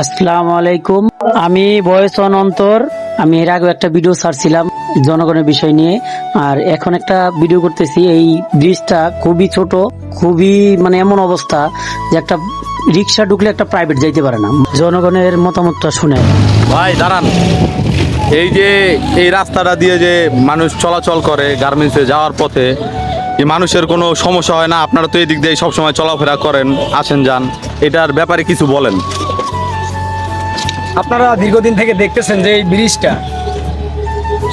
আসসালামু আলাইকুম। আমি বয়স অনন্তর। আমি এর আগে একটা ভিডিও ছাড়ছিলাম জনগণের বিষয় নিয়ে, আর এখন একটা ভিডিও করতেছি। এই ব্রিজটা খুবই ছোট, খুবই মানে এমন অবস্থা যে একটা রিক্সা ঢুকলে একটা প্রাইভেট যাইতে পারে না। জনগণের মতামতটা শুনে ভাই দাঁড়ান, এই যে এই রাস্তাটা দিয়ে যে মানুষ চলাচল করে গার্মেন্টসে যাওয়ার পথে, এই মানুষের কোনো সমস্যা হয় না? আপনারা তো এই দিক দিয়ে সবসময় চলাফেরা করেন, আসেন যান, এটার ব্যাপারে কিছু বলেন। আপনারা দীর্ঘদিন থেকে দেখতেছেন যে এই ব্রিজটা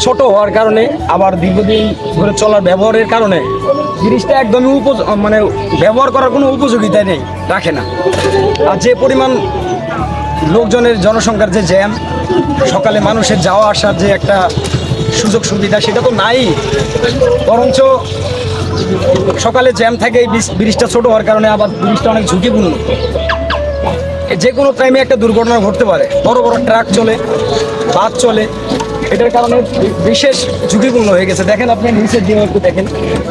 ছোট হওয়ার কারণে, আবার দীর্ঘদিন ধরে চলার ব্যবহারের কারণে ব্রিজটা একদমই মানে ব্যবহার করার কোনো উপযোগিতা নেই, রাখে না। আর যে পরিমাণ লোকজনের জনসংখ্যার যে জ্যাম, সকালে মানুষের যাওয়া আসার যে একটা সুযোগ সুবিধা, সেটা তো নাই। বরঞ্চ সকালে জ্যাম থাকে এই ব্রিজটা ছোট হওয়ার কারণে, আবার ব্রিজটা অনেক ঝুঁকিপূর্ণ। যে কোনো টাইমে একটা দুর্ঘটনা ঘটতে পারে। বড় বড় ট্রাক চলে, বাস চলে, এটার কারণে বিশেষ ঝুঁকিপূর্ণ হয়ে গেছে। দেখেন, আপনি নিচের দিকে একটু দেখেন,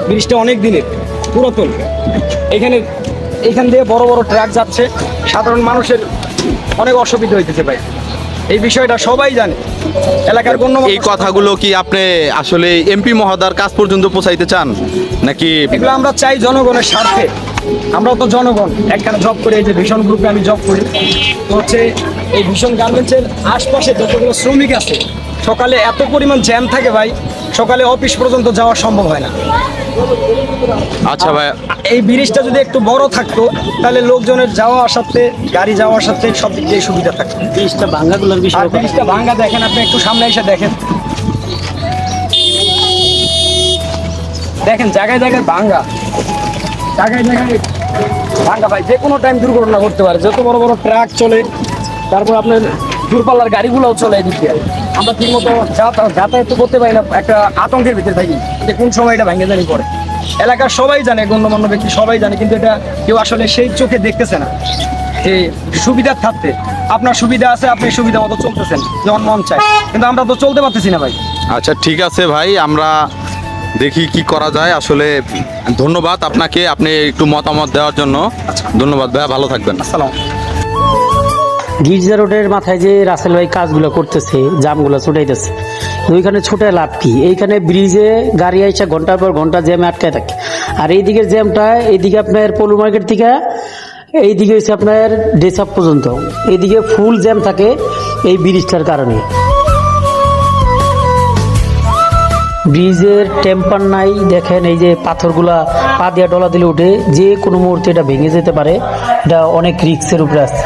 ব্রিজটা অনেক দিনের পুরাতন। এখান দিয়ে বড় বড় ট্রাক যাচ্ছে, সাধারণ মানুষের অনেক অসুবিধা হইতেছে ভাই। এই বিষয়টা সবাই জানে, এলাকার এই কথাগুলো কি আপনি আসলে এমপি মহোদয়ের কাছ পর্যন্ত পৌঁছাইতে চান নাকি? এগুলো আমরা চাই জনগণের স্বার্থে। আমরাও তো জনগণ, একখানে জব করি, এই যে ভীষণ গ্রুপে আমি জব করি। তো হচ্ছে এই ভীষণ গার্মেন্টসের আশপাশে যতগুলো শ্রমিক আছে, সকালে এত পরিমাণ জ্যাম থাকে ভাই, সকালে অফিস পর্যন্ত যাওয়া সম্ভব হয় না। আচ্ছা ভাই, এই ব্রিজটা যদি একটু বড় থাকতো, তাহলে লোকজনের যাওয়া আসাতে, গাড়ি যাওয়া আসাতে সব দিক দিয়ে সুবিধা থাকতো। ব্রিজটা ভাঙ্গাগুলোর আর বিষয় ব্রিজটা ভাঙ্গা দেখেন, আপনি একটু সামনে এসে দেখেন, দেখেন জায়গায় জায়গায় ভাঙ্গা, জায়গায় জায়গায় ভাঙ্গা ভাই। যে কোনো টাইম দুর্ঘটনা ঘটতে পারে। যত বড় বড় ট্রাক চলে, তারপর আপনার দূরপাল্লার গাড়িগুলোও চলে এদিক দিয়ে। আমরা ঠিক মতো যাতায়াত তো করতে পারি না, একটা আতঙ্কের ভিতরে থাকি যে কোন সময় এটা ভেঙে জানি পড়ে। এলাকার সবাই জানে, গণ্যমান্য ব্যক্তি সবাই জানে, কিন্তু এটা কেউ আসলে সেই চোখে দেখতেছে না। যে সুবিধার থাকতে আপনার সুবিধা আছে, আপনি সুবিধা মতো চলতেছেন যেমন মন চায়, কিন্তু আমরা তো চলতে পারতেছি না ভাই। আচ্ছা ঠিক আছে ভাই, আমরা দেখি কি করা যায়। আসলে ধন্যবাদ আপনাকে, আপনি একটু মতামত দেওয়ার জন্য ধন্যবাদ ভাইয়া, ভালো থাকবেন। আসসালাম। গির্জা রোডের মাথায় যে রাসেল ভাই কাজগুলো করতেছে, জামগুলো ছুটাইতেছে, ওইখানে ছুটে লাভ কি? এইখানে ব্রিজে গাড়ি আইসা ঘন্টার পর ঘন্টা জ্যামে আটকায় থাকে। আর এইদিকের জ্যামটা, এইদিকে আপনার পলু মার্কেট থেকে এইদিকে হচ্ছে আপনার ডেসাপ পর্যন্ত, এইদিকে ফুল জ্যাম থাকে এই ব্রিজটার কারণে। ব্রিজের টেম্পার নাই, দেখেন এই যে পাথরগুলা পা দিয়া ডলা দিলে উঠে, যে কোনো মুহূর্তে এটা ভেঙে যেতে পারে। এটা অনেক রিস্কের উপরে আছে।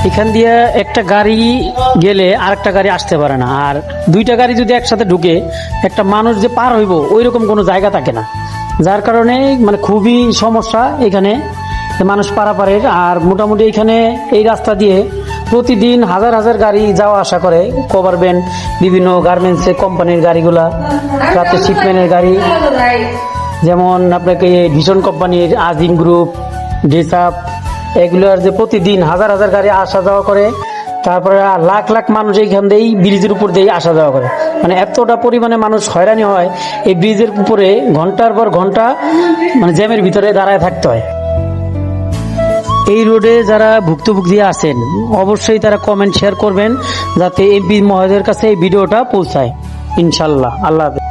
এখান দিয়ে একটা গাড়ি গেলে আরেকটা গাড়ি আসতে পারে না, আর দুইটা গাড়ি যদি একসাথে ঢুকে একটা মানুষ যে পার হইব ওই রকম কোনো জায়গা থাকে না, যার কারণে মানে খুবই সমস্যা এখানে মানুষ পারাপারের। আর মোটামুটি এখানে এই রাস্তা দিয়ে প্রতিদিন হাজার হাজার গাড়ি যাওয়া আসা করে। কভার ভ্যান, বিভিন্ন গার্মেন্টসের কোম্পানির গাড়িগুলা, রাতে শিপমেন্টের গাড়ি, যেমন আপনাকে ভীষণ কোম্পানির, আজিম গ্রুপ, ডেসাপ, এগুলোর যে প্রতিদিন হাজার হাজার গাড়ি আসা যাওয়া করে। তারপরে লাখ লাখ মানুষ এইখান দিয়েই ব্রিজের উপর দিয়ে আসা যাওয়া করে। মানে এতটা পরিমাণে মানুষ হয়রানি হয় এই ব্রিজের উপরে, ঘন্টার পর ঘন্টা মানে জ্যামের ভিতরে দাঁড়ায় থাকতে হয়। এই রোডে যারা ভুক্তভোগী আছেন, অবশ্যই তারা কমেন্ট শেয়ার করবেন, যাতে এমপি মহোদয়ের কাছে এই ভিডিওটা পৌঁছায়। ইনশাল্লাহ। আল্লাহ হাফেজ।